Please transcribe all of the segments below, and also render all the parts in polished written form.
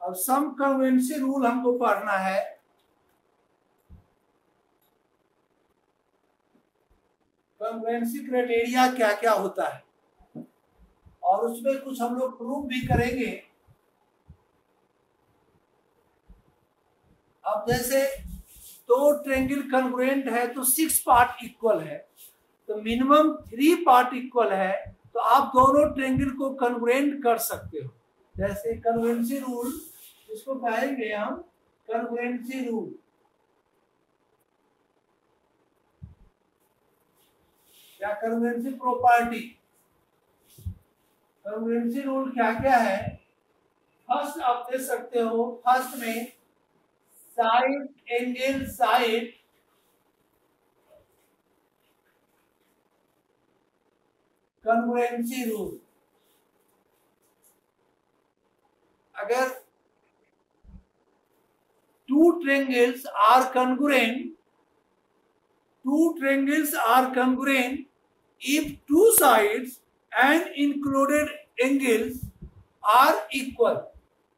अब सम कन्वेंसी रूल हमको पढ़ना है। कन्वेंसी क्राइटेरिया क्या क्या होता है और उसमें कुछ हम लोग प्रूव भी करेंगे। अब जैसे दो ट्रायंगल कन्ग्रुएंट है तो 6 पार्ट इक्वल है, तो मिनिमम 3 पार्ट इक्वल है, तो आप दोनों ट्रायंगल को कन्ग्रुएंट कर सकते हो। जैसे कन्वेंसी रूल, इसको कहेंगे हम कन्वेंसी रूल। या कन्वेंसी प्रॉपर्टी। कन्वेंसी रूल क्या क्या है? फर्स्ट आप दे सकते हो, फर्स्ट में साइड एंगल साइड कन्वेंसी रूल। अगर two triangles are congruent if two sides and included angles are equal।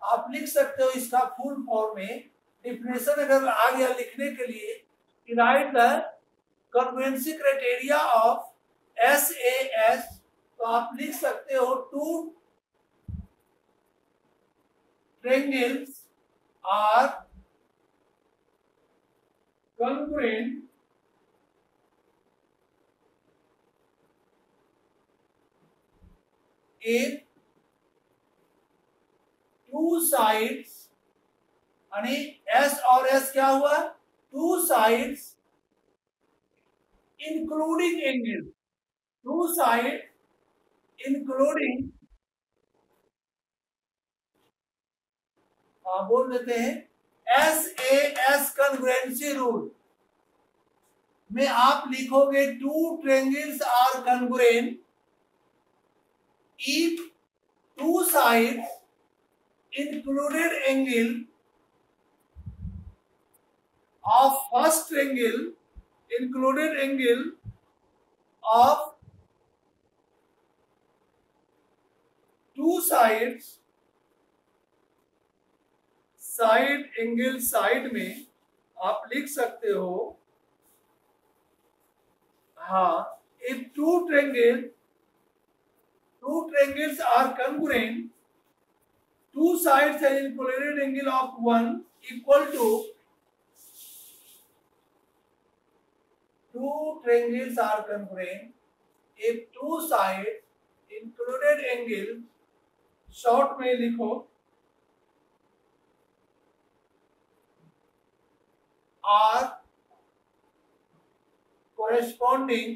आप लिख सकते हो इसका फुल फॉर्म में। डिफिनेशन अगर आ गया लिखने के लिए, right the congruency criteria of SAS, तो आप लिख सकते हो two triangles are congruent if two sides, यानी S और S क्या हुआ? Two sides including angle, two sides including, बोल देते हैं SAS कन्ग्रुएंसी रूल में आप लिखोगे two triangles are congruent if two sides included angle of first triangle included angle of two sides, side angle side में आप लिख सकते हो, हाँ, if two triangles are congruent, two sides and included angle of one equal to, two triangles are congruent if two sides included angle, short में लिखो, are corresponding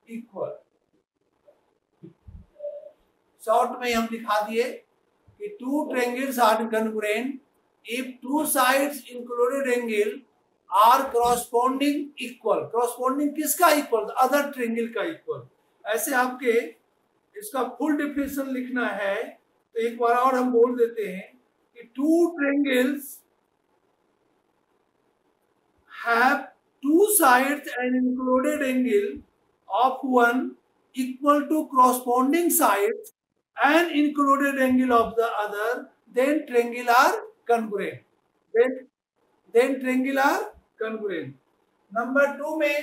equal. Short में हम लिखा दिए कि two triangles are congruent if two sides included angle are corresponding equal. Corresponding किसका equal? Other triangle का equal. ऐसे आपके इसका फुल डेफिनेशन लिखना है तो एक बार और हम बोल देते हैं कि two triangles have two sides and included angle of one equal to corresponding sides and included angle of the other, then triangle are congruent. Then triangle are congruent. Number 2 में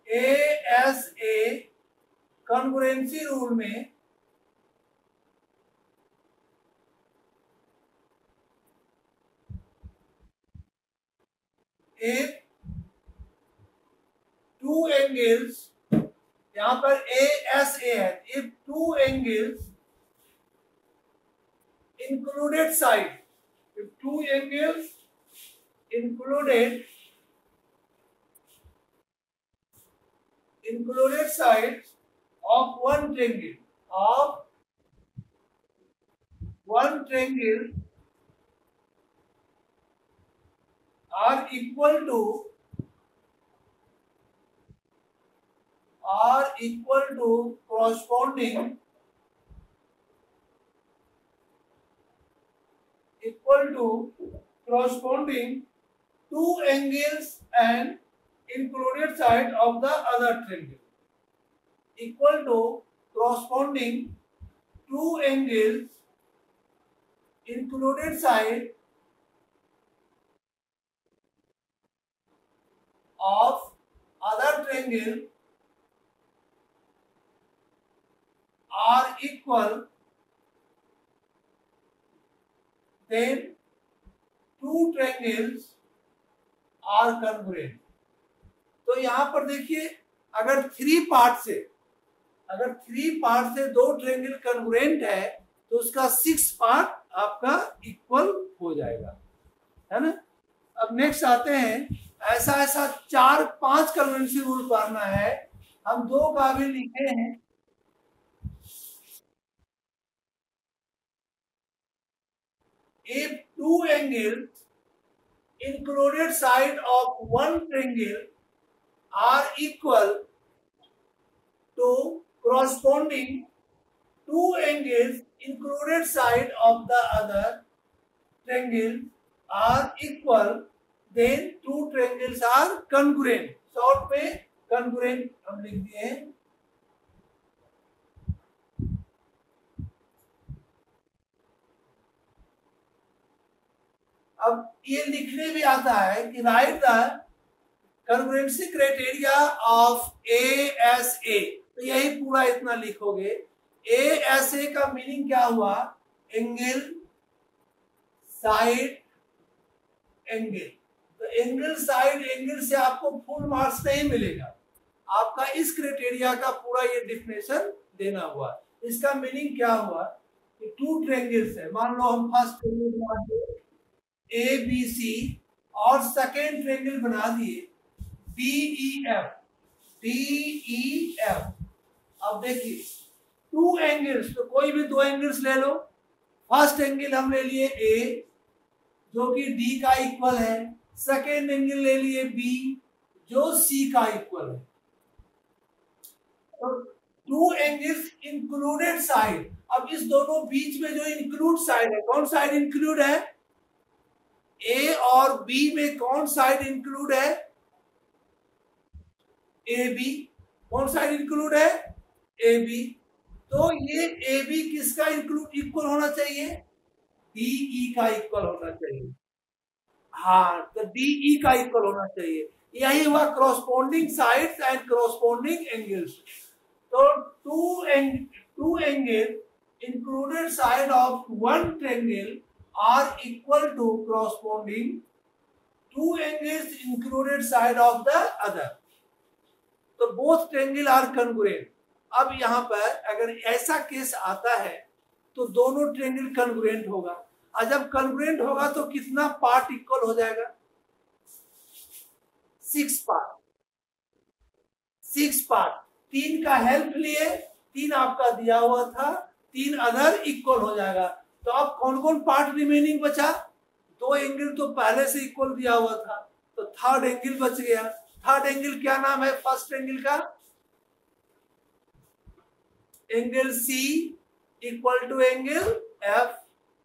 ASA congruency rule में if two angles, यहां पर ASA है, if two angles included side, if two angles included sides of one triangle are equal to corresponding two angles and included side of the other triangle equal to corresponding two angles included side of other triangle are equal, then two triangles are congruent. तो यहां पर देखिए, अगर three part से दो triangle congruent है तो उसका 6 पार्ट आपका इक्वल हो जाएगा, है ना। अब नेक्स्ट आते हैं, ऐसा 4-5 कन्वेंसी रूल पढ़ना है। हम दो का भी लिखे हैं। If two angles included side of one triangle are equal to corresponding two angles included side of the other triangle are equal, then two triangles are congruent. Short में congruent हम लिख दिए हैं। अब ये लिखने भी आता है कि right the congruency criteria of ASA। तो यही पूरा इतना लिखोगे। ASA का मीनिंग क्या हुआ? Angle, side, angle. तो एंगल, साइड, एंगल से आपको फुल मार्क्स नहीं मिलेगा। आपका इस क्राइटेरिया का पूरा ये डिफिनेशन देना हुआ। इसका मीनिंग क्या हुआ कि टू ट्रायंगल्स है, मान लो हम फर्स्ट ट्रायंगल बना दिए ABC और सेकेंड ट्रायंगल बना दिए DEF। अब देखिए टू एंगल्स, तो कोई भी दो एंगल्स ले लो। फर्स्ट एंगल हम ले लिए A जो कि D का इक्वल है, सेकेंड एंगल ले लिए B जो C का इक्वल है। तो टू एंगल्स इंक्लूडेड साइड। अब इस दोनों बीच में जो इंक्लूड साइड है, कौन साइड इंक्लूड है? A और B में कौन साइड इंक्लूड है? AB। कौन साइड इंक्लूड है? AB। तो ये AB किसका इक्वल होना चाहिए? DE का इक्वल होना चाहिए। हाँ, तो DE का इक्वल होना चाहिए। यही हुआ corresponding sides and corresponding angles। तो two angles included side of one triangle are equal to corresponding two angles included side of the other। तो both triangle are congruent। अब यहाँ पर अगर ऐसा केस आता है तो दोनों ट्रायंगल कॉन्ग्रुएंट होगा, और जब कॉन्ग्रुएंट होगा तो कितना पार्ट इक्वल हो जाएगा? 6 पार्ट। 6 पार्ट। 3 का हेल्प लिए, 3 आपका दिया हुआ था, 3 अदर इक्वल हो जाएगा। तो अब कौन कौन पार्ट रिमेनिंग बचा? दो एंगल तो पहले से इक्वल दिया हुआ था, तो थर्ड एंगल बच गया। थर्ड एंगल क्या नाम है फर्स्ट एंगल का? Angle C equal to angle F।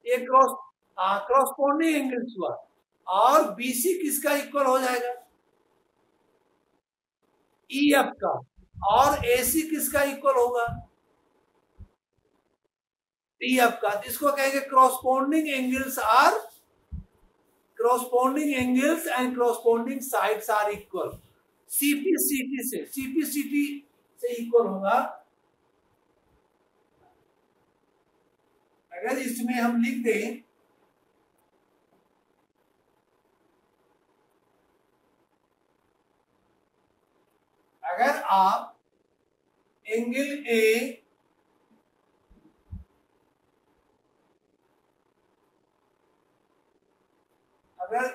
ये क्रॉसपोंडिंग एंगल्स हुआ। और BC किसका इक्वल हो जाएगा? EF का। और AC किसका इक्वल होगा? TF का। जिसको कहेंगे corresponding angles and corresponding sides are equal. CPCT से इक्वल होगा। अगर इसमें हम लिख दें अगर आप angle A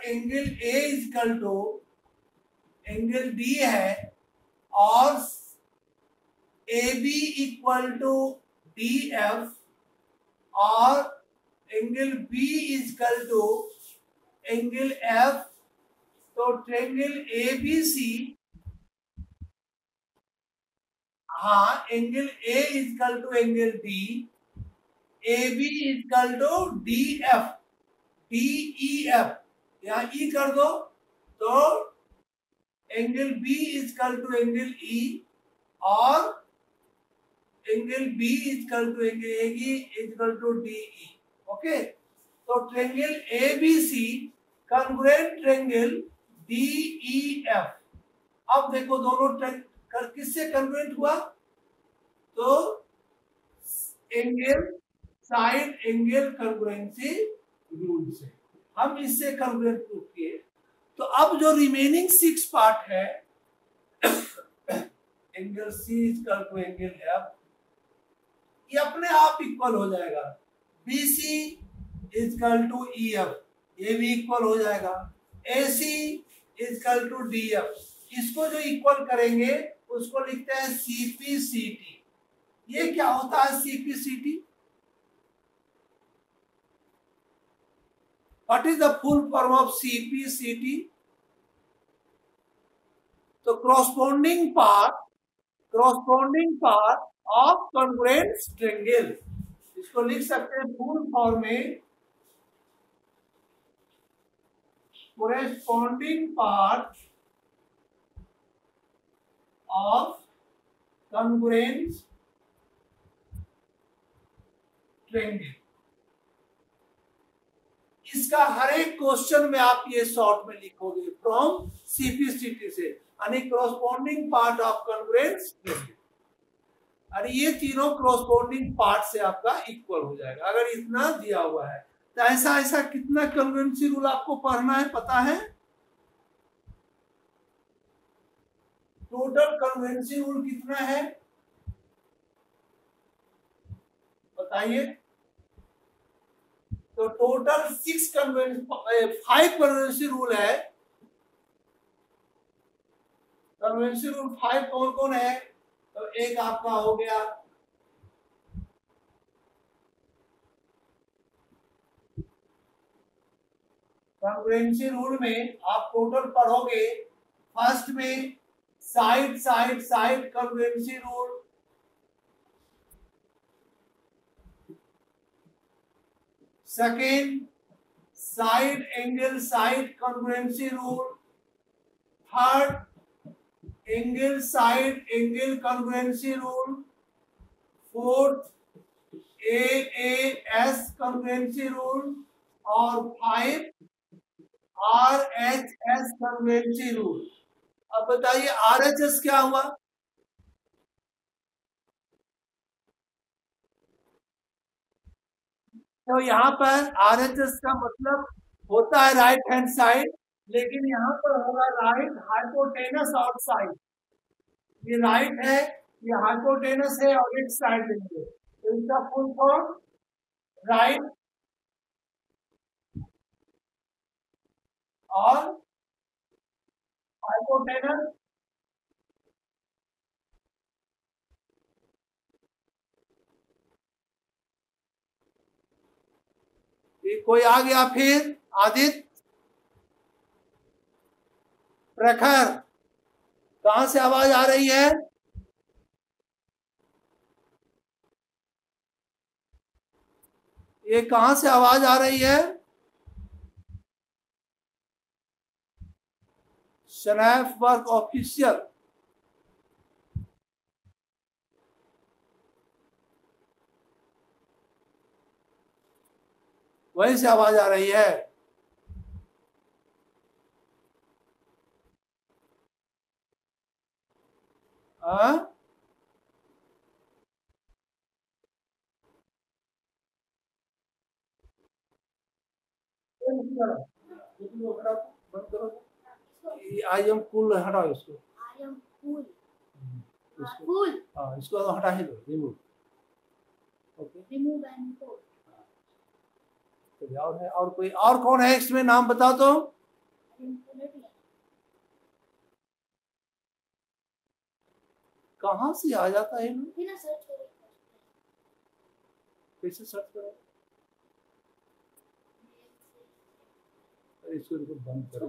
equal to angle B है और AB इक्वल टू DF और angle B equal to angle F, तो ट्रायंगल ABC, हाँ, angle A equal to angle D, AB equal to DEF। यहाँ E कर दो तो angle B equal to angle E और angle B equal to angle A is equal to D E. Okay, तो triangle A B C congruent triangle D E F. अब देखो दोनों किससे कॉन्ग्रुएंट हुआ? तो angle side angle congruency rule से हम इससे कॉन्ग्रुएंट प्रूव किए। तो अब जो रिमेनिंग 6 पार्ट है angle C is equal to angle F, ये अपने आप इक्वल हो जाएगा। B C is equal to E F, ये भी इक्वल हो जाएगा। A C is equal to D F, इसको जो इक्वल करेंगे उसको लिखते हैं सीपीसीटी। ये क्या होता है CPCT? What is the full form of CPCT? तो corresponding part of congruent triangle, इसको लिख सकते हैं फुल फॉर्म में corresponding part of congruent triangle। इसका हर एक क्वेश्चन में आप ये शॉर्ट में लिखोगे फ्रॉम सीपीसीटी से, यानी corresponding part of congruent triangle। और ये तीनों corresponding part से आपका इक्वल हो जाएगा अगर इतना दिया हुआ है। तो ऐसा ऐसा कितना कन्वेंसी रूल आपको पढ़ना है पता है? टोटल कन्वेंसी रूल कितना है बताइए? तो टोटल 5 कन्वेंसी रूल है। कन्वेंसी रूल 5 कौन कौन है? तो एक आपका हो गया कॉन्ग्रुएंसी रूल में आप टोटल पढ़ोगे। फर्स्ट में side side side congruency rule, second side angle side congruency rule, third angle side angle congruency rule, fourth AAS congruency rule और 5 RHS कन्वेंसी रूल। अब बताइए RHS क्या हुआ? तो यहाँ पर RHS का मतलब होता है राइट हैंड साइड, लेकिन यहाँ पर होगा राइट हाइपोटेनस और साइड। ये राइट है, ये हाइपोटेनस है और एक साइड लेंगे तो इसका फुल फॉर्म राइट और हाइपोटेनस कोई आ गया फिर? आदित्य, प्रखर, कहां से आवाज आ रही है? ये कहां से आवाज आ रही है? स्नैप वर्क ऑफिशियल, वहीं से आवाज आ रही है। बंद करो। आई एम कूल हटाओ इसको। आई एम कूल, हाँ इसको हटा ही दो, remove. Okay, remove and code. और है और कोई और कौन है इसमें? नाम बताओ तो। कहां से आ जाता है? कैसे सर्च करो? इसको बंद करो।